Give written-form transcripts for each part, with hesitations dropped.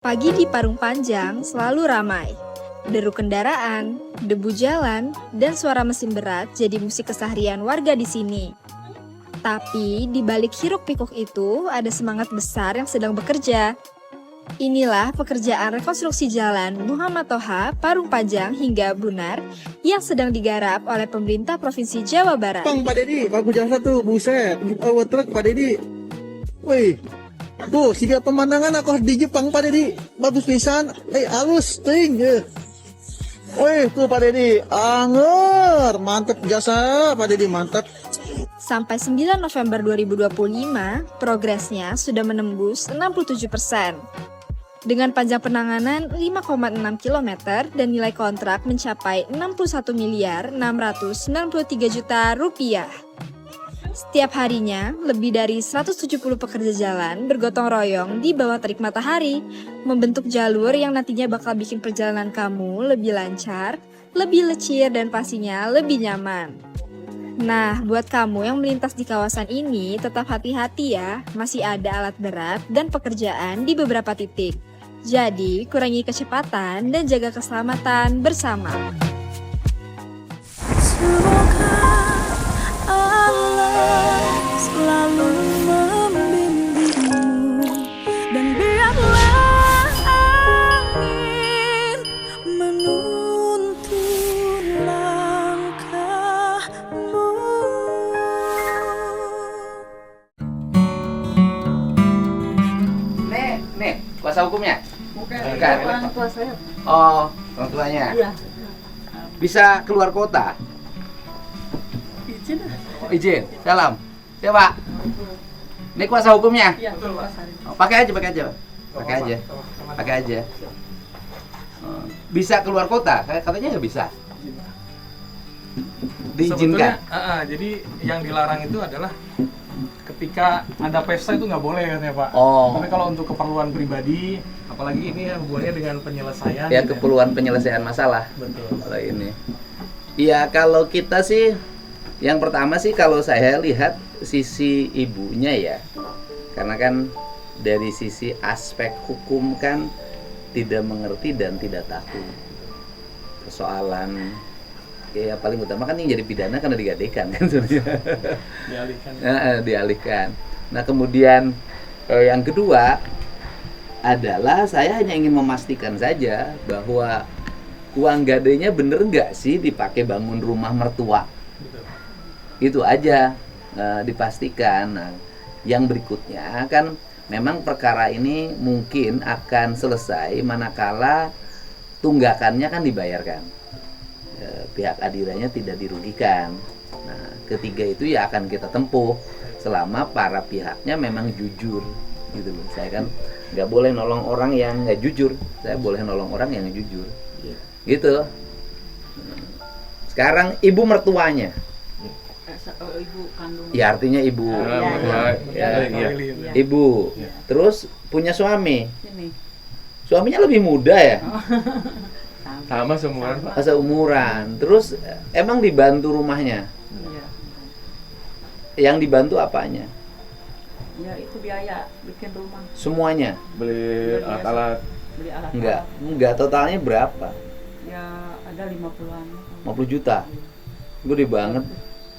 Pagi di Parung Panjang selalu ramai. Deru kendaraan, debu jalan, dan suara mesin berat jadi musik keseharian warga di sini. Tapi di balik hiruk-pikuk itu ada semangat besar yang sedang bekerja. Inilah pekerjaan rekonstruksi jalan Muhammad Toha, Parung Panjang hingga Bunar yang sedang digarap oleh pemerintah Provinsi Jawa Barat. Bang, Pak Dedi, bagus jasa tuh, buset. Truk Pak Dedi. Wih, tuh, siga pemandangan aku di Jepang Pak Dedi. Bagus pisan. Halus, ting. Wih, tuh Pak Dedi, anger. Mantep jasa, Pak Dedi, mantep. Sampai 9 November 2025, progresnya sudah menembus 67%. Dengan panjang penanganan 5,6 km dan nilai kontrak mencapai 61 miliar 693 juta rupiah. Setiap harinya, lebih dari 170 pekerja jalan bergotong royong di bawah terik matahari, membentuk jalur yang nantinya bakal bikin perjalanan kamu lebih lancar, lebih lecir, dan pastinya lebih nyaman. Nah, buat kamu yang melintas di kawasan ini, tetap hati-hati ya, masih ada alat berat dan pekerjaan di beberapa titik. Jadi, kurangi kecepatan dan jaga keselamatan bersama. Semoga Allah selalu membimbingmu dan biarlah angin menuntun langkahmu. Nih, kuasa hukumnya? Bukan. Orang tua saya. Oh, orang tuanya. Iya. Bisa keluar kota? Izin. Oh, izin. Salam. Ya, Pak. Ini kuasa hukumnya? Iya, Oh, pakai aja. Pakai aja. Oh, bisa keluar kota? Katanya nggak bisa. Diizinkan. Sebetulnya, jadi yang dilarang itu adalah ketika ada pesta itu nggak boleh katanya Pak. Oh. Tapi kalau untuk keperluan pribadi, apalagi ini ya hubungannya dengan penyelesaian. Ya, gitu keperluan penyelesaian masalah. Betul. Kalau ini. Iya, kalau kita sih yang pertama sih kalau saya lihat sisi ibunya ya. Karena kan dari sisi aspek hukum kan tidak mengerti dan tidak tahu. Persoalan ya paling utama kan yang jadi pidana karena digadekan kan sebenarnya. Dialihkan. Dialihkan. Nah, kemudian yang kedua adalah saya hanya ingin memastikan saja bahwa uang gadenya bener nggak sih dipakai bangun rumah mertua. Betul. Itu aja dipastikan. Nah, yang berikutnya kan memang perkara ini mungkin akan selesai manakala tunggakannya kan dibayarkan. Pihak adirannya tidak dirugikan. Nah, ketiga itu ya akan kita tempuh selama para pihaknya memang jujur gitu loh. Saya kan nggak boleh nolong orang yang nggak jujur, saya boleh nolong orang yang jujur gitu. Sekarang ibu mertuanya Ibu kandung. ya artinya ibu Iya. ibu Iya. terus punya suami, Ini. suaminya lebih muda ya, Sama seumuran Pak. seumuran. Terus emang dibantu rumahnya, Iya. yang dibantu apanya? Ya itu biaya bikin rumah, Semuanya? Beli alat-alat. beli alat. Enggak, totalnya berapa? Ya ada 50-an. 50 juta? Gede banget.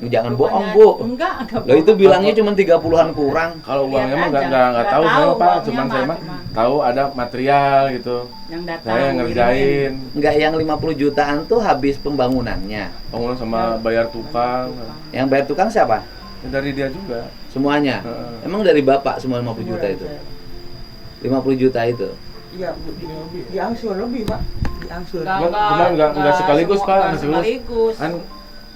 Jangan Rumahnya- bohong, Bu. Enggak Loh, itu bilangnya cuma 30-an kurang. Kalau Lihat uangnya mah aja. nggak Nggak tahu tahu saya Pak, uangnya cuman mah, saya mah cuman. tahu ada material gitu. Yang datang. Saya yang ngerjain, Enggak, yang 50 jutaan tuh habis pembangunannya. bangun sama bayar tukang. Yang bayar tukang siapa? Dari dia juga. Semuanya? Heeh. Emang dari Bapak semua 50 juta itu? 50 juta itu? Iya, diangsur lebih, Pak. Diangsur. Cuman nggak sekaligus, Pak. Nggak Sekaligus. Kan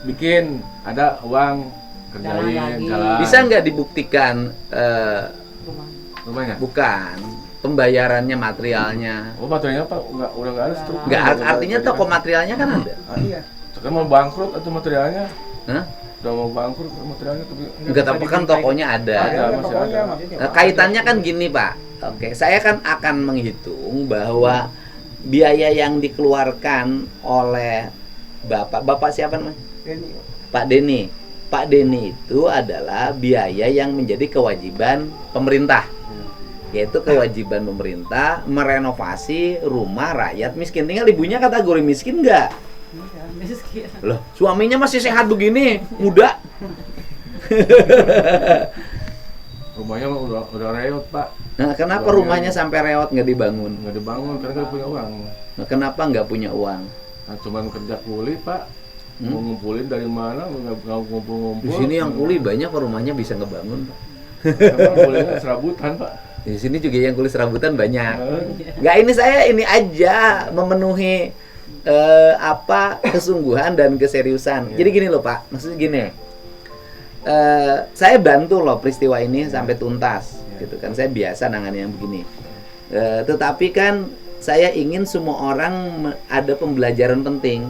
bikin ada uang kerjain lagi. jalan. Bisa nggak dibuktikan Rumah. rumahnya? bukan pembayarannya, materialnya? Oh, materialnya Pak udah nggak ada struktur. Nggak, artinya toko materialnya kan ada? Iya. Sekarang mau bangkrut atau materialnya? Hah? Udah mau bangkrut materialnya tapi Enggak, tapi kan tokonya ada. Ada, masih ada. Nah, kaitannya kan gini, Pak. Oke, saya kan akan menghitung bahwa biaya yang dikeluarkan oleh Bapak siapa namanya? Pak Denny. Pak Denny itu adalah biaya yang menjadi kewajiban pemerintah. yaitu kewajiban pemerintah merenovasi rumah rakyat miskin. Tinggal ibunya kategori miskin nggak? Iya, miskin. Loh, suaminya masih sehat begini, muda. Rumahnya mah udah reot, Pak. Nah, kenapa rumahnya sampai reot nggak dibangun? Nggak dibangun karena nggak punya uang. Nah, kenapa nggak punya uang? Nah, cuman kerja kuli, Pak. Mau ngumpulin dari mana? Nggak ngumpul-ngumpul. Di sini yang kuli banyak, Pak, rumahnya bisa ngebangun, Pak. Karena kulinya serabutan, Pak. Di sini juga yang kulit serabutan banyak. Nggak, ini aja memenuhi kesungguhan dan keseriusan. Jadi gini loh Pak, maksudnya gini, saya bantu loh peristiwa ini sampai tuntas, gitu kan. Saya biasa nangani yang begini. Tetapi kan saya ingin semua orang ada pembelajaran penting.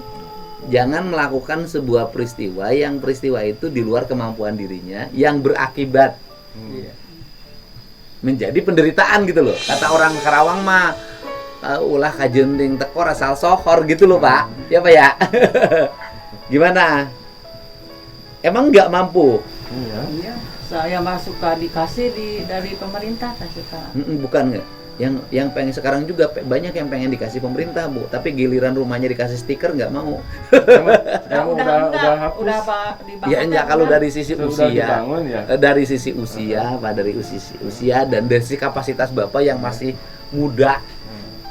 Jangan melakukan sebuah peristiwa yang peristiwa itu di luar kemampuan dirinya, yang berakibat menjadi penderitaan gitu loh. Kata orang Karawang mah ulah kajenting tekor asal sohor gitu loh Pak. Ya Pak ya. Gimana? Emang nggak mampu? Iya, saya mah suka dikasih dari pemerintah tak suka. Bukan nggak. Yang pengen sekarang juga banyak yang pengen dikasih pemerintah Bu, tapi giliran rumahnya dikasih stiker nggak mau. Sekarang udah hapus. Udah Pak dibangun. Ya enggak, kalau dari sisi Sudah usia, dibangun, ya? dari sisi usia, Pak, dari usia dan dari sisi kapasitas Bapak yang masih muda,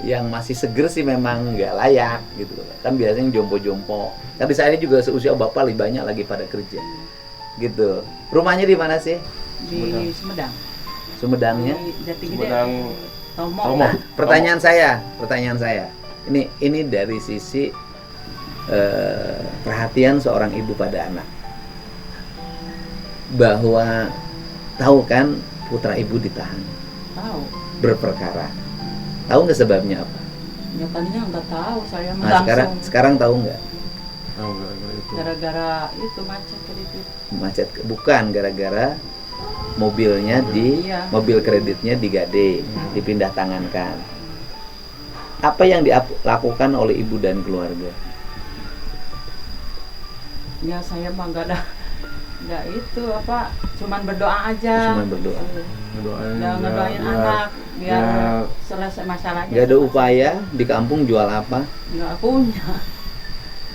yang masih seger sih memang nggak layak gitu loh. Kan biasanya jompo-jompo. Kan di saya ini juga seusia Bapak lebih banyak lagi pada kerja. Gitu. Rumahnya di mana sih? Di Sumedang. Sumedangnya? Di Jati Gede. Sumedang Tomo. Tomo. Pertanyaan saya. Ini dari sisi perhatian seorang ibu pada anak. Bahwa tahu kan putra ibu ditahan Tahu. berperkara. Tahu nggak sebabnya apa? Ya tadinya nggak tahu saya Nah, langsung. sekarang tahu nggak? Oh, gara-gara itu. Gara-gara itu macet kredit. Macet, bukan gara-gara mobilnya Iya. mobil kreditnya digade, dipindah tangankan. Apa yang dilakukan oleh ibu dan keluarga? Ya saya mah nggak itu apa, cuman berdoa aja. Cuman berdoa. Ngedoain, Udah ngedoain biar- anak biar ya, selesai masalahnya. Nggak ada upaya di kampung jual apa? Nggak punya.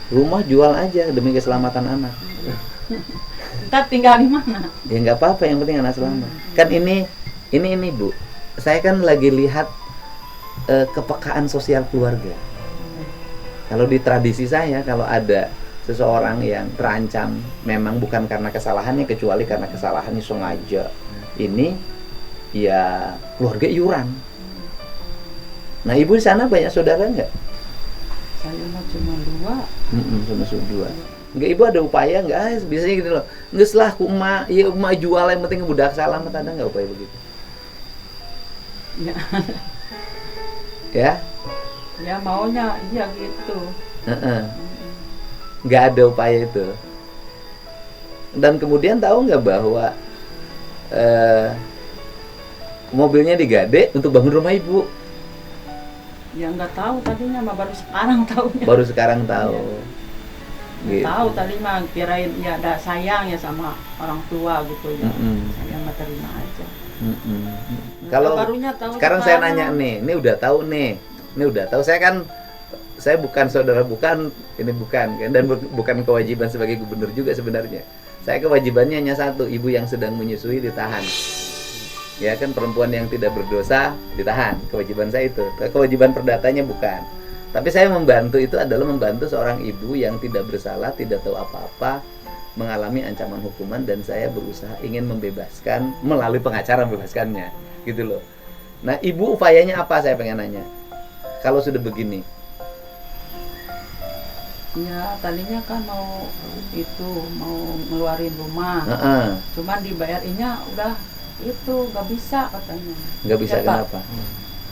Rumah jual aja demi keselamatan anak. Ntar tinggal di mana? Ya nggak apa-apa, yang penting anak selamat. Kan ini Bu, saya kan lagi lihat kepekaan sosial keluarga. Kalau di tradisi saya, kalau ada seseorang yang terancam memang bukan karena kesalahannya, kecuali karena kesalahannya sengaja, ini ya keluarga iuran. Nah ibu di sana banyak saudara nggak? Saya mah cuma 2. Sama dua. Nggak, ibu ada upaya nggak? Biasanya gitu loh. Nggak selah ku emak, ya emak jual yang penting budak selamat, ada nggak upaya begitu? Ya, Ya? ya maunya iya gitu. Heeh. Nggak ada upaya itu. Dan kemudian tahu nggak bahwa mobilnya digade untuk bangun rumah ibu? Ya nggak tahu tadinya mah baru sekarang tahunya. Baru sekarang tahu. Gitu. Tahu tadi mah kirain ya ada sayang ya sama orang tua gitu ya. Saya mah terima aja. Kalau barunya tahu sekarang saya nanya nih, ini udah tahu nih, ini udah tahu. Saya bukan saudara, bukan ini bukan kan, dan bukan kewajiban sebagai gubernur juga sebenarnya. Saya kewajibannya hanya satu, ibu yang sedang menyusui ditahan. Ya kan, perempuan yang tidak berdosa ditahan. Kewajiban saya itu. Kewajiban perdatanya bukan. Tapi saya membantu itu adalah membantu seorang ibu yang tidak bersalah, tidak tahu apa-apa, mengalami ancaman hukuman, dan saya berusaha ingin membebaskan melalui pengacara membebaskannya, gitu loh. Nah, ibu upayanya apa, saya pengen nanya. Kalau sudah begini. Ya tadinya kan mau ngeluarin rumah. Cuman dibayarinnya udah itu nggak bisa katanya. Nggak bisa, Ya, Pak. kenapa?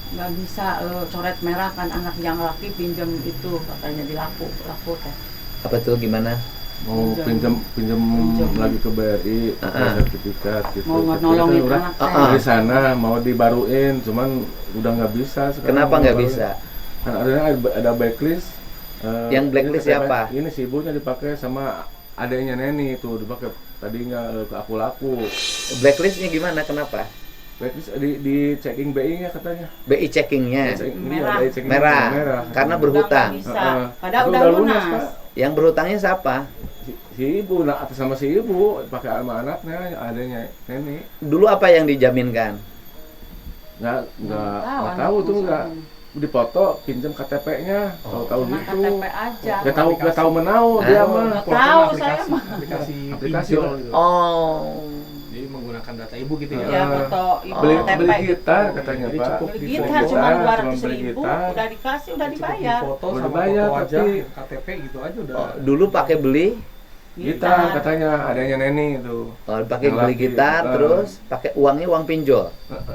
Nggak bisa coret merah kan, anak yang laki pinjam itu katanya laku teh. Apa tuh, gimana? mau pinjam lagi ke BRI sertifikat gitu. Mau nolongin udah anak teh. di sana mau dibaruin, cuman udah nggak bisa sekarang. Kenapa nggak bisa? Kan ada blacklist. Yang blacklist ini siapa? Ini si ibunya dipakai sama adanya Neni itu, dipakai tadinya ke aku laku. Blacklistnya gimana? Kenapa? Blacklist di checking BI-nya katanya. BI checkingnya Merah. BI checking merah karena berhutang. Udah nggak bisa. Heeh. Padahal Itu udah lunas. Pak. Yang berhutangnya siapa? Si ibu, nah atas sama si ibu, pakai sama anaknya, adanya nenek. Dulu apa yang dijaminkan? Nggak tahu tuh nggak dipoto pinjam KTP-nya, tahu Cuma gitu. KTP aja. Nggak tahu menau dia mah. Nggak tahu saya mah. aplikasi Aplikasi, pinjol Pak. gitu. Oh, Jadi menggunakan data ibu gitu ya. Ya foto ibu beli KTP beli gitu. gitar katanya Jadi Pak. cukup Beli di gitar foto, cuma cuma 200 beli ribu, gitar. udah dikasih, udah Cukup dibayar. foto Udah sama dibayar, foto aja, tapi- KTP gitu aja udah. oh, dulu pakai beli, Gitar katanya adanya nenek itu. pakai Yang beli laki. gitar, terus pakai uangnya uang pinjol.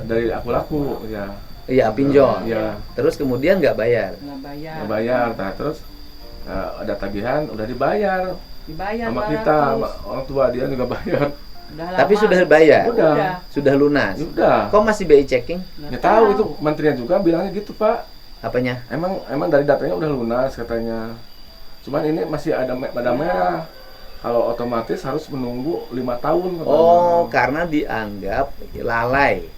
Dari aku laku ya. Iya, pinjol. Iya. Terus kemudian nggak bayar. Nggak bayar. Nggak bayar, nah, terus ada tagihan udah dibayar Dibayar sama 200. kita, sama orang tua dia juga bayar. Udah Tapi lama. sudah bayar, Udah. sudah lunas. Udah. Kok masih BI checking? Ya tahu itu menterinya juga bilangnya gitu Pak. Apanya? Emang dari datanya udah lunas katanya. Cuman ini masih ada merah. Kalau otomatis harus menunggu 5 tahun katanya. Oh, karena dianggap lalai.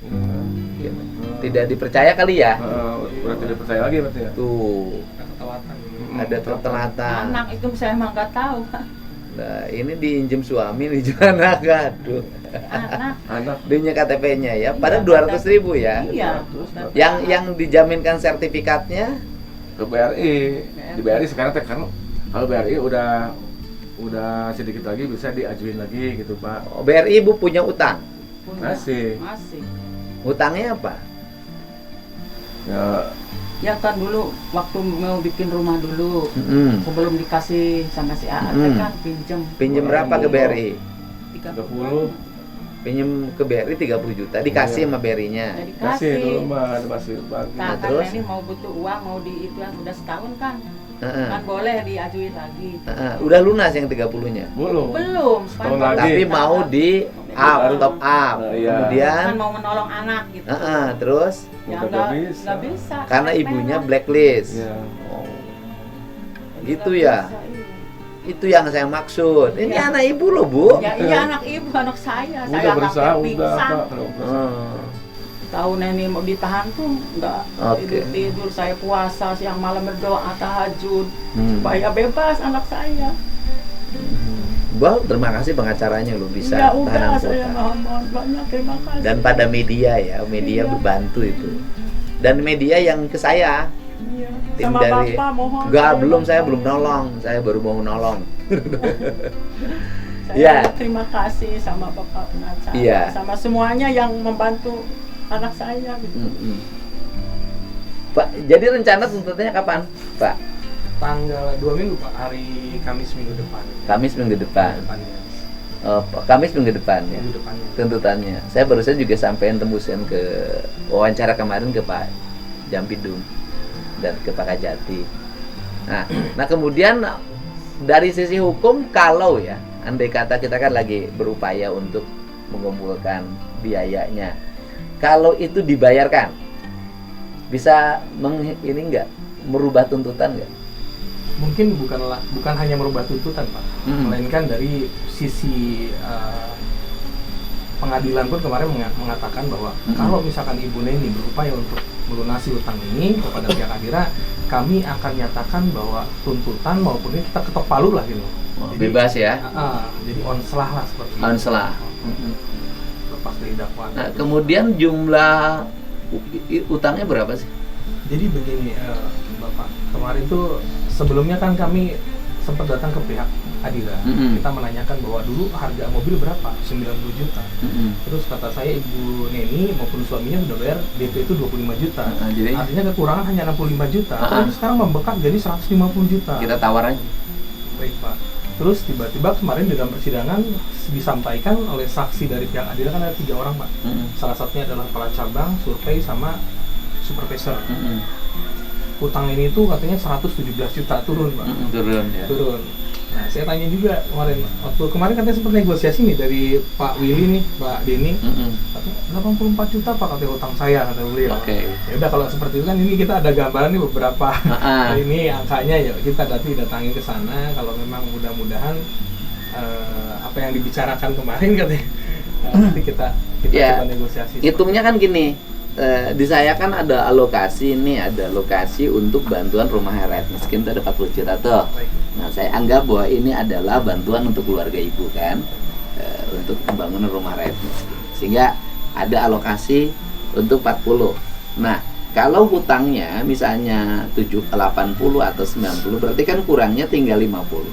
Tidak dipercaya kali ya? Udah tidak percaya lagi berarti ya. Tuh, Ada ketelatan. ada ketelatan. Anak itu saya emang nggak tahu. Nah, ini diinjem suami, diinjem anak, aduh. Anak. Dia punya KTP-nya ya, pada Iya, 200.000 ya. Iya. Yang dijaminkan sertifikatnya, Ke BRI. Di BRI sekarang teh kan kalau BRI udah sedikit lagi bisa diajuin lagi gitu Pak. oh, BRI Ibu punya utang. Masih. Masih. Utangnya apa? Ya, Ya kan dulu waktu mau bikin rumah dulu, Mm-mm. sebelum dikasih sama si Aat Mm. kan pinjem. Pinjem berapa ke BRI? 30. Pinjem ke BRI 30 juta, dikasih Iya. sama BRI-nya. Jadi Masih dulu kasih. mah masih bagi. Nah, kan terus? ini mau butuh uang, mau di itu kan udah setahun kan, Heeh. kan boleh diajuin lagi. Heeh. Udah lunas yang 30-nya. Belum. Belum. Setahun baru lagi. Tapi setahun. mau di up, Baru. top up. Iya. Kemudian, Kan mau menolong anak gitu. terus Ya Udah nggak bisa. nggak bisa. karena Karena ibunya merah. blacklist. Iya. Oh, Jadi gitu nggak ya? bisa, iya. itu yang saya maksud. Ini Iya. anak ibu loh, Bu. Ya iya anak ibu, anak saya. Udah Saya berusaha, sampai udah pingsan. Pak. Kalau berusaha. Oh. Tahu nenek mau ditahan tuh nggak Oke. tidur, saya puasa siang malam berdoa tahajud Hmm. supaya bebas anak saya. Gua terima kasih pengacaranya lo bisa Ya udah, tahanan saya kota. mohon banyak terima kasih. Dan pada media ya, media Iya. berbantu itu. Dan media yang ke saya, Iya. tim Sama dari Bapak mohon. enggak belum saya mohon. belum nolong, saya baru mau nolong. Saya Iya. terima kasih sama Bapak pengacara, Iya. sama semuanya yang membantu anak saya gitu. Mm-mm. Pak, jadi rencana tuntutannya kapan, Pak? Tanggal 2 minggu Pak, hari Kamis minggu depan. Kamis minggu depan. Depannya. Kamis minggu depan ya. Minggu depannya. Tuntutannya. Saya barusan juga sampein tembusin ke wawancara kemarin ke Pak Jampidum dan ke Pak Kajati. Nah kemudian dari sisi hukum kalau ya, andai kata kita kan lagi berupaya untuk mengumpulkan biayanya, kalau itu dibayarkan, bisa ini enggak merubah tuntutan enggak? Mungkin bukan hanya merubah tuntutan Pak, melainkan dari sisi pengadilan pun kemarin mengatakan bahwa kalau misalkan Ibu Neni berupaya untuk melunasi utang ini kepada pihak Adira, kami akan nyatakan bahwa tuntutan maupun ini kita ketok palu lah gitu. Bebas ya? Jadi onslah lah seperti itu. Onslah. Lepas dari dakwaan. Nah, kemudian jumlah utangnya berapa sih? Jadi begini Bapak, kemarin tuh sebelumnya kan kami sempat datang ke pihak Adira. Kita menanyakan bahwa dulu harga mobil berapa? 90 juta. Terus kata saya Ibu Neni maupun suaminya sudah bayar DP itu 25 juta. Jadi Artinya kekurangan hanya 65 juta. Tapi sekarang membengkak jadi 150 juta. kita tawar aja. Baik Pak. Terus tiba-tiba kemarin dalam persidangan disampaikan oleh saksi dari pihak Adira kan ada 3 orang Pak. Salah satunya adalah kepala cabang, survei sama supervisor. Utang ini tuh katanya 117 juta turun Pak. Turun ya. Turun. Nah, saya tanya juga kemarin katanya sempat negosiasi nih dari Pak Willy nih, Pak Denny. Katanya 84 juta Pak katanya utang saya kata beliau. Oke. Ya udah kalau seperti itu kan ini kita ada gambaran nih beberapa ini angkanya ya kita datangi ke sana kalau memang mudah-mudahan apa yang dibicarakan kemarin katanya nanti kita kita Ya, coba negosiasi. hitungnya kan gini, di saya kan ada alokasi nih, ada alokasi untuk bantuan rumah heret miskin itu ada 40 juta tuh. Baik. Nah, saya anggap bahwa ini adalah bantuan untuk keluarga ibu kan, untuk pembangunan rumah heret miskin. Sehingga ada alokasi untuk 40. Nah, kalau hutangnya misalnya 80 atau 90, berarti kan kurangnya tinggal 50.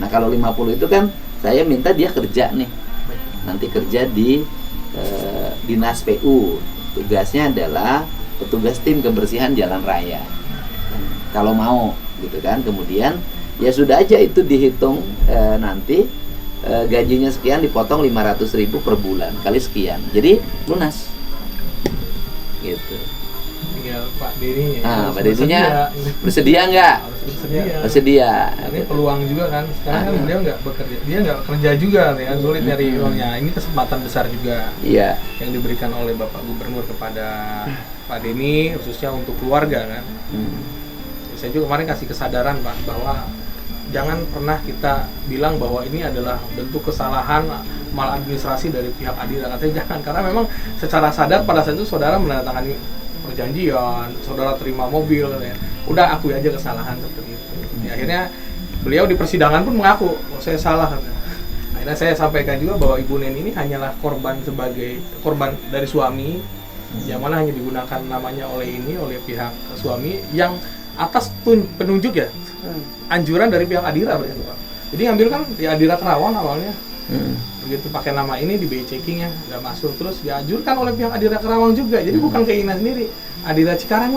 Nah, kalau 50 itu kan saya minta dia kerja nih. Nanti kerja di dinas PU. Tugasnya adalah petugas tim kebersihan jalan raya. Kalau mau gitu kan. Kemudian ya sudah aja itu dihitung nanti gajinya sekian dipotong 500.000 per bulan kali sekian. Jadi lunas. Gitu. Tinggal Pak Denny. Nah, harus Pak Denny-nya bersedia nggak? harus bersedia. Bersedia. Ini peluang juga kan. Sekarang kan beliau nggak bekerja, dia nggak kerja juga, ya sulit nyari uangnya. Ini kesempatan besar juga Iya. yang diberikan oleh Bapak Gubernur kepada Pak Denny, khususnya untuk keluarga kan. Saya juga kemarin kasih kesadaran Pak bahwa jangan pernah kita bilang bahwa ini adalah bentuk kesalahan maladministrasi dari pihak Adira. Katanya jangan, karena memang secara sadar pada saat itu saudara menandatangani perjanjian, saudara terima mobil, ya. Udah akui aja kesalahan seperti itu. Ya, akhirnya beliau di persidangan pun mengaku, oh, saya salah. Akhirnya saya sampaikan juga bahwa Ibu Neni ini hanyalah korban sebagai korban dari suami, yang mana hanya digunakan namanya oleh pihak suami yang atas penunjuk ya, anjuran dari pihak Adira berarti Pak. Jadi ngambil kan di Adira Kerawang awalnya. Begitu pakai nama ini di BI checking ya nggak masuk, terus dianjurkan oleh pihak Adira Kerawang juga. Jadi bukan keinginan sendiri. Adira Cikarang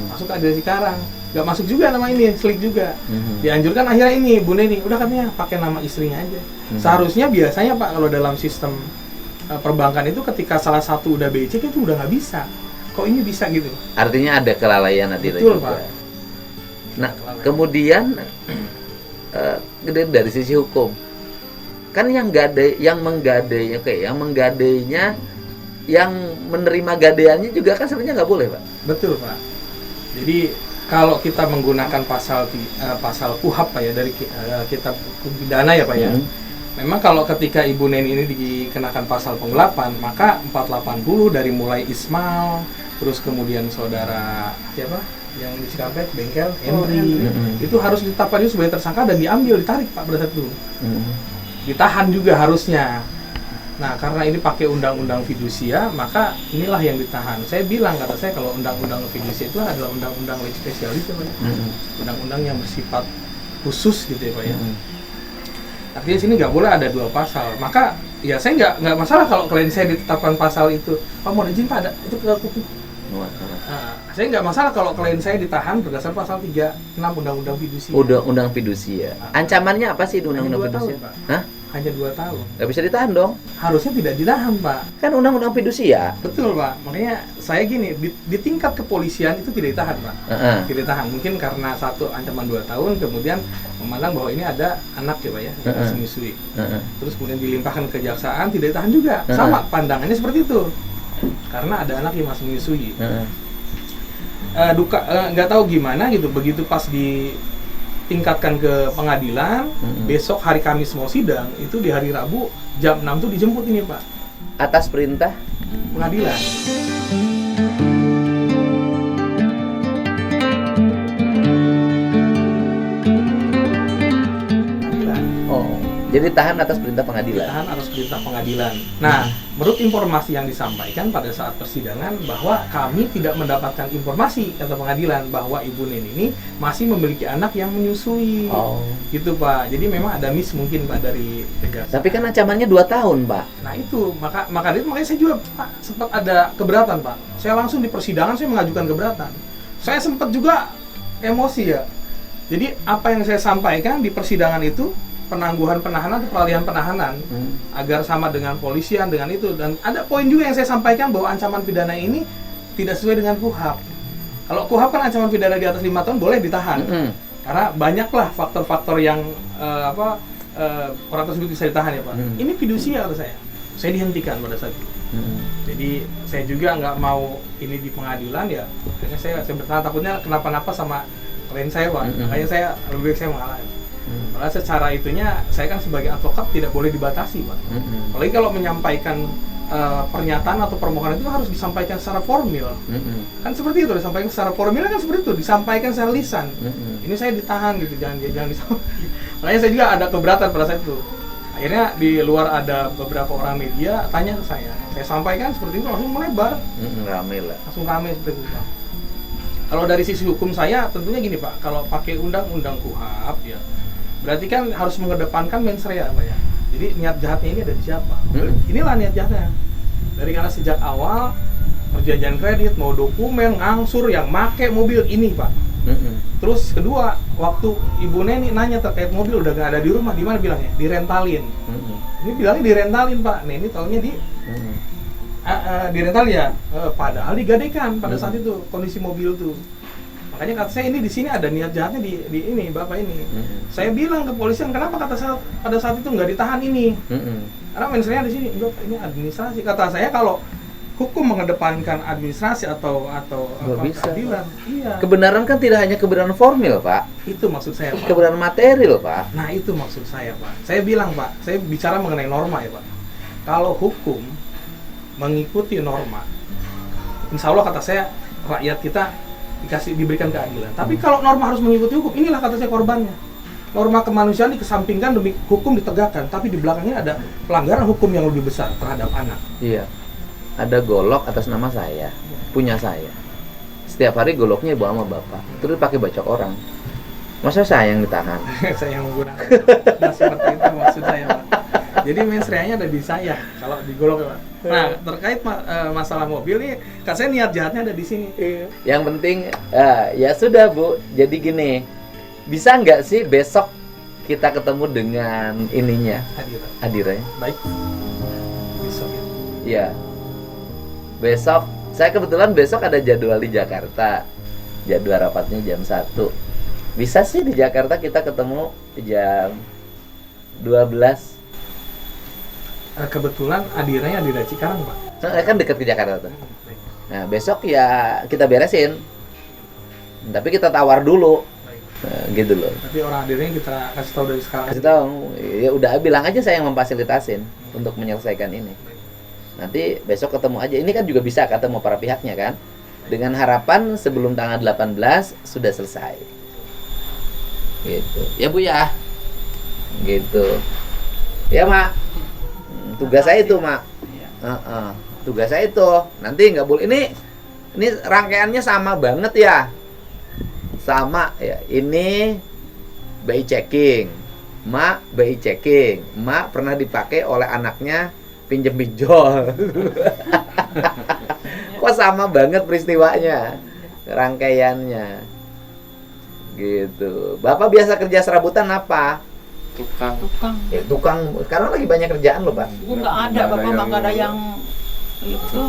masuk ke Adira Cikarang, nggak masuk juga nama ini, slik juga. Dianjurkan akhirnya ini Bu Neni, udah katanya pakai nama istrinya aja. Seharusnya biasanya Pak kalau dalam sistem perbankan itu ketika salah satu udah BI check itu udah nggak bisa. Kok ini bisa gitu? Artinya ada kelalaian Adira Betul, juga. Pak. Nah, kemudian dari sisi hukum, kan yang menggadainya, yang menggadainya, yang menerima gadaiannya juga kan sebenarnya nggak boleh, Pak. Betul, Pak. Jadi kalau kita menggunakan pasal KUHP Pak ya, dari kitab hukum pidana ya Pak ya. Memang kalau ketika Ibu Neni ini dikenakan pasal penggelapan, maka 480 dari mulai Ismail, terus kemudian saudara siapa yang di Cikampek, bengkel, Henry, itu harus ditetapkan juga sebagai tersangka dan diambil, ditarik Pak pada saat itu. Ditahan juga harusnya. Nah, karena ini pakai undang-undang fidusia, maka inilah yang ditahan. Saya bilang, kata saya, kalau undang-undang fidusia itu adalah undang-undang leg spesialis ya Pak. Undang-undang yang bersifat khusus gitu ya Pak ya. Artinya sini nggak boleh ada dua pasal. Maka ya saya nggak masalah kalau klien saya ditetapkan pasal itu. Pak mau izin Pak, ada itu ke kuping. Saya nggak masalah kalau klien saya ditahan berdasarkan pasal 36 Undang-Undang Fidusia. Undang-Undang Fidusia. Ancamannya apa sih di Undang-Undang Fidusia? 2 tahun, Pak. Hah? Hanya 2 tahun. Nggak bisa ditahan dong? Harusnya tidak ditahan Pak. Kan Undang-Undang Fidusia. Betul Pak. Makanya saya gini, di tingkat kepolisian itu tidak ditahan Pak. Tidak ditahan. Mungkin karena satu ancaman 2 tahun, kemudian memandang bahwa ini ada anak ya Pak ya, yang masih menyusui. Terus kemudian dilimpahkan ke kejaksaan, tidak ditahan juga. Sama pandangannya seperti itu. Karena ada anak yang masih menyusui. Nggak tahu gimana gitu, begitu pas ditingkatkan ke pengadilan, besok hari Kamis mau sidang, itu di hari Rabu jam 6 tuh dijemput ini Pak, Atas perintah pengadilan. jadi tahan atas perintah pengadilan. Ditahan atas perintah pengadilan. Nah, menurut informasi yang disampaikan pada saat persidangan bahwa kami tidak mendapatkan informasi kata pengadilan bahwa Ibu Neni ini masih memiliki anak yang menyusui. Gitu Pak. Jadi memang ada miss mungkin Pak dari kejaksaan. Tapi kan ancamannya 2 tahun, Pak. Nah itu, makanya saya juga Pak sempat ada keberatan Pak. Saya langsung di persidangan saya mengajukan keberatan. Saya sempat juga emosi ya. Jadi apa yang saya sampaikan di persidangan itu penangguhan penahanan atau peralihan penahanan agar sama dengan polisian dengan itu, dan ada poin juga yang saya sampaikan bahwa ancaman pidana ini tidak sesuai dengan KUHP. Kalau KUHP kan ancaman pidana di atas 5 tahun boleh ditahan karena banyaklah faktor-faktor yang orang tersebut bisa ditahan ya Pak. Ini fidusia kata saya dihentikan pada saat itu. Jadi saya juga nggak mau ini di pengadilan ya, akhirnya saya bertahan, takutnya kenapa-napa sama klien saya Pak. Makanya saya lebih baik saya mengalah. Karena secara itunya saya kan sebagai advokat tidak boleh dibatasi Pak. Apalagi kalau menyampaikan pernyataan atau permohonan itu harus disampaikan secara formil. Kan seperti itu, disampaikan secara formil kan seperti itu, disampaikan secara lisan. Ini saya ditahan gitu, jangan disampaikan. Makanya saya juga ada keberatan pada saat itu. Akhirnya di luar ada beberapa orang media tanya ke saya sampaikan seperti itu, langsung melebar. Rame lah. Langsung rame seperti itu, Pak. Kalau dari sisi hukum saya tentunya gini, Pak, kalau pakai undang-undang KUHP ya, berarti kan harus mengedepankan mens rea, Pak ya. Jadi niat jahatnya ini ada di siapa? Inilah niat jahatnya. Dari karena sejak awal perjanjian kredit, mau dokumen, ngangsur, yang make mobil ini, Pak. Terus kedua, waktu Ibu Neni nanya terkait mobil udah gak ada di rumah, di mana bilangnya? Direntalin. Ini bilangnya direntalin, Pak. Neni taunya dirental ya, padahal digadekan pada saat itu kondisi mobil tuh. Makanya kata saya ini di sini ada niat jahatnya di ini bapak ini. Saya bilang ke polisian, kenapa kata saya pada saat itu nggak ditahan ini? Karena mens rea di sini, enggak, ini administrasi. Kata saya kalau hukum mengedepankan administrasi atau keadilan, iya. Kebenaran kan tidak hanya kebenaran formil, Pak. Itu maksud saya, Pak. Kebenaran material, Pak. Nah itu maksud saya, Pak. Saya bilang, Pak, saya bicara mengenai norma ya, Pak. Kalau hukum mengikuti norma, insya Allah kata saya rakyat kita diberikan keadilan. Tapi kalau norma harus mengikuti hukum, inilah kata saya korbannya. Norma kemanusiaan dikesampingkan demi hukum ditegakkan, tapi di belakangnya ada pelanggaran hukum yang lebih besar terhadap anak. Iya. Ada golok atas nama saya, punya saya. Setiap hari goloknya bawa sama bapak, terus pakai bacok orang. Masa saya yang ditahan? Saya yang menggunakan. Nah seperti itu maksud saya, Pak. Jadi mens rea-nya ada di saya kalau digolok, Pak. Nah, terkait masalah mobil nih, kan saya niat jahatnya ada di sini. Yang penting ya sudah, Bu. Jadi gini, bisa nggak sih besok kita ketemu dengan ininya? Hadirnya. Baik. Besok ya. Iya. Besok, saya kebetulan besok ada jadwal di Jakarta. Jadwal rapatnya jam 1. Bisa sih di Jakarta kita ketemu jam 12. Kebetulan Adiranya di Cikarang, Pak. Kan dekat ke Jakarta tuh. Nah, besok ya kita beresin. Tapi kita tawar dulu. Nah, gitu loh. Tapi orang Adiranya kita kasih tahu dari sekarang. Kasih tahu. Ya udah bilang aja saya yang memfasilitasin untuk menyelesaikan ini. Nanti besok ketemu aja. Ini kan juga bisa ketemu para pihaknya kan. Dengan harapan sebelum tanggal 18 sudah selesai. Gitu. Ya Bu ya. Gitu. Ya Mak. Tugas saya itu, Mak. Tugas saya itu. Nanti nggak boleh. Ini rangkaiannya sama banget ya. Sama ya. Ini BI checking. Mak BI checking. Mak pernah dipakai oleh anaknya pinjem pinjol. Kok sama banget peristiwanya, rangkaiannya. Gitu. Bapak biasa kerja serabutan apa? Tukang. Ya, tukang, karena lagi banyak kerjaan loh, Pak. Nggak ada, Bapak nggak ada yang itu.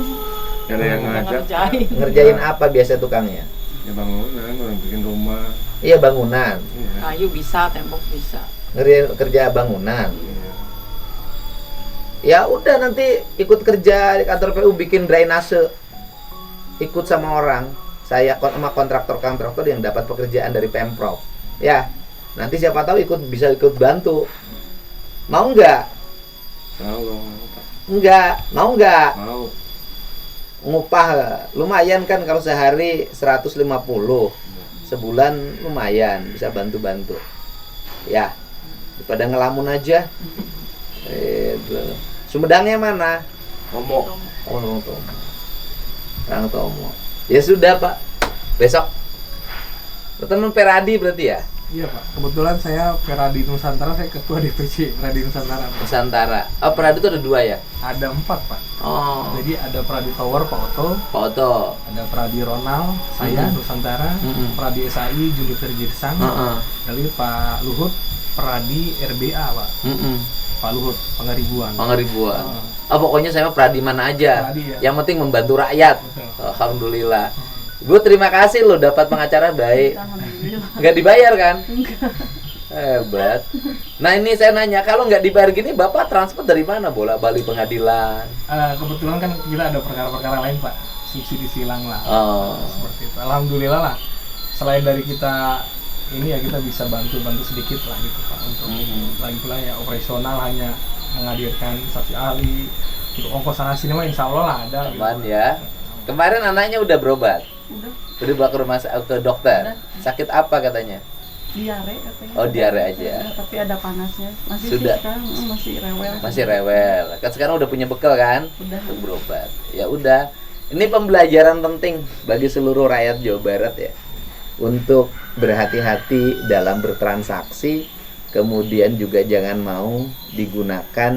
Nggak ada yang ngajak. Ngerjain apa biasa tukangnya? Ya bangunan, orang bikin rumah. Iya, bangunan. Iya. Kayu bisa, tembok bisa. Kerja bangunan. Iya. Ya udah nanti ikut kerja di kantor PU bikin drainase. Ikut sama orang. Saya sama kontraktor yang dapat pekerjaan dari Pemprov. Ya. Nanti siapa tahu bisa ikut bantu. Mau nggak? Mau. Enggak. Mau nggak? Mau. Ngupah lumayan kan kalau sehari 150. Sebulan lumayan bisa bantu-bantu. Ya. Daripada ngelamun aja. Sumedangnya mana? Ngomong. Oh, Kang Tomo. Ya sudah, Pak. Besok ketemu Peradi berarti ya? Iya, Pak. Kebetulan saya Peradi Nusantara, saya ketua DPC Peradi Nusantara. Nusantara. Oh, Peradi itu ada 2 ya? Ada 4, Pak. Oh. Jadi ada Peradi Tower, Pak Oto. ada Peradi Ronald, saya Nusantara, Peradi SAI, Juniper Girsang, lalu Pak Luhut, Peradi RBA, Pak. Pak Luhut, Pangaribuan. Oh, pokoknya saya mah Peradi mana aja. Peradi, ya. Yang penting membantu rakyat. Betul. Alhamdulillah. Bu, terima kasih loh dapat pengacara baik. Alhamdulillah. Nggak dibayar kan? Hebat. Nah ini saya nanya, kalau nggak dibayar gini, Bapak transfer dari mana? Bola-balik pengadilan? Kebetulan kan kita ada perkara-perkara lain, Pak. Subsidi silang lah. Oh. Seperti itu. Alhamdulillah lah. Selain dari kita ini ya kita bisa bantu sedikit lah gitu, Pak. Untuk lagi pula ya operasional hanya menghadirkan saksi ahli, Untuk ongkos sana sini mah insya Allah lah ada. Aman ya. Kemarin anaknya udah berobat. Udah, Udah bawa ke ke dokter. Udah. Sakit apa katanya? diare katanya. Oh, diare aja. Tapi ada panasnya. Masih Sudah. sih sekarang masih rewel. Masih rewel. Kan sekarang udah punya bekal kan? Udah. Untuk berobat. Ya udah. Ini pembelajaran penting bagi seluruh rakyat Jawa Barat ya. Untuk berhati-hati dalam bertransaksi, kemudian juga jangan mau digunakan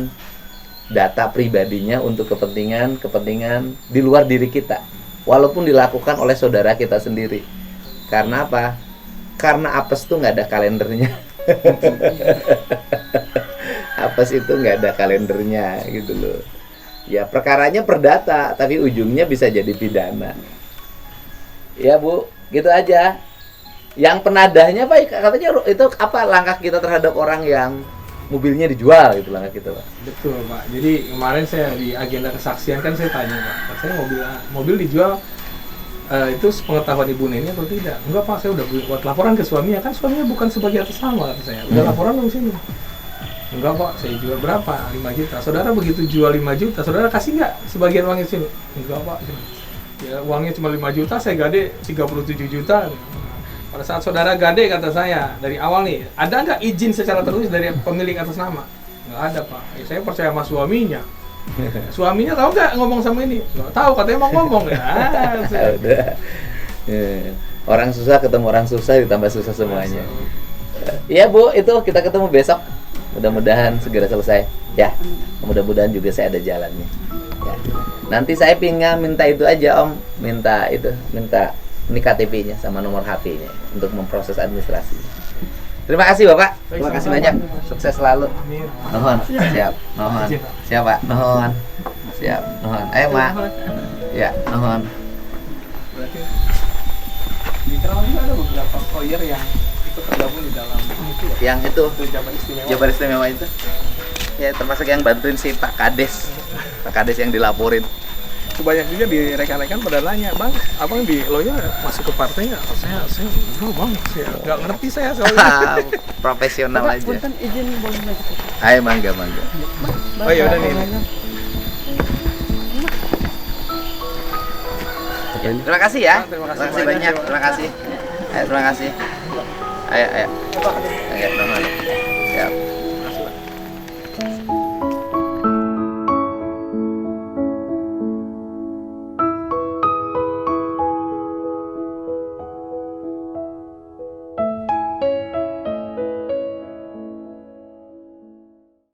data pribadinya untuk kepentingan di luar diri kita, walaupun dilakukan oleh saudara kita sendiri. Karena apa? Karena apes tuh nggak ada kalendernya. Apes itu nggak ada kalendernya gitu loh. Ya perkaranya perdata, tapi ujungnya bisa jadi pidana. Ya Bu, gitu aja. Yang penadahnya Pak, katanya itu apa langkah kita terhadap orang yang mobilnya dijual gitu, langkah kita Pak. Betul Pak. Jadi kemarin saya di agenda kesaksian kan saya tanya Pak, saya mobil dijual itu sepengetahuan Ibu Neni atau tidak? Enggak Pak, saya udah buat laporan ke suaminya, kan suaminya bukan sebagai atas nama kata saya. Udah laporan dong sini. Enggak Pak, saya jual berapa? 5 juta. Saudara begitu jual 5 juta, saudara kasih nggak sebagian uangnya sini? Enggak Pak. Ya uangnya cuma 5 juta, saya gade 37 juta. Pada saat saudara gade kata saya dari awal nih, ada nggak izin secara tertulis dari pemilik atas nama? Nggak ada Pak. Ya, saya percaya sama suaminya. Suaminya tahu nggak ngomong sama ini? Nggak tahu, katanya mau ngomong ya. Udah. Orang susah ketemu orang susah ditambah susah semuanya. Iya Bu, itu kita ketemu besok. Mudah-mudahan segera selesai. Ya, mudah-mudahan juga saya ada jalannya. Ya. Nanti saya pingin minta itu aja Om, minta ini KTP-nya sama nomor HP-nya untuk memproses administrasi. Terima kasih Bapak. Terima kasih banyak. Sukses selalu. Nuhun. Siap. Nuhun. Siap Pak. Nuhun. Siap. Nuhun. Ayo Mak. Ya, nuhun. Berarti di Kerawang juga ada beberapa lawyer yang ikut tergabung di dalam itu ya? Yang itu Jabar Istimewa. Jabar Istimewa itu. Ya, termasuk yang bantuin si Pak Kades. Pak Kades yang dilaporin. Banyak juga di rekan-rekan pada nanya, Bang, abang di lawyer masuk ke partai nggak? Saya enggak Bang, saya nggak ngerti saya soalnya. Profesional aja. Punten izin boleh lagi. Ayo mangga. Oh ya udah nih. Terima kasih ya. Terima kasih Terima kasih banyak. Terima kasih. Ayo, terima kasih. Ayo. Ayo, nuhun.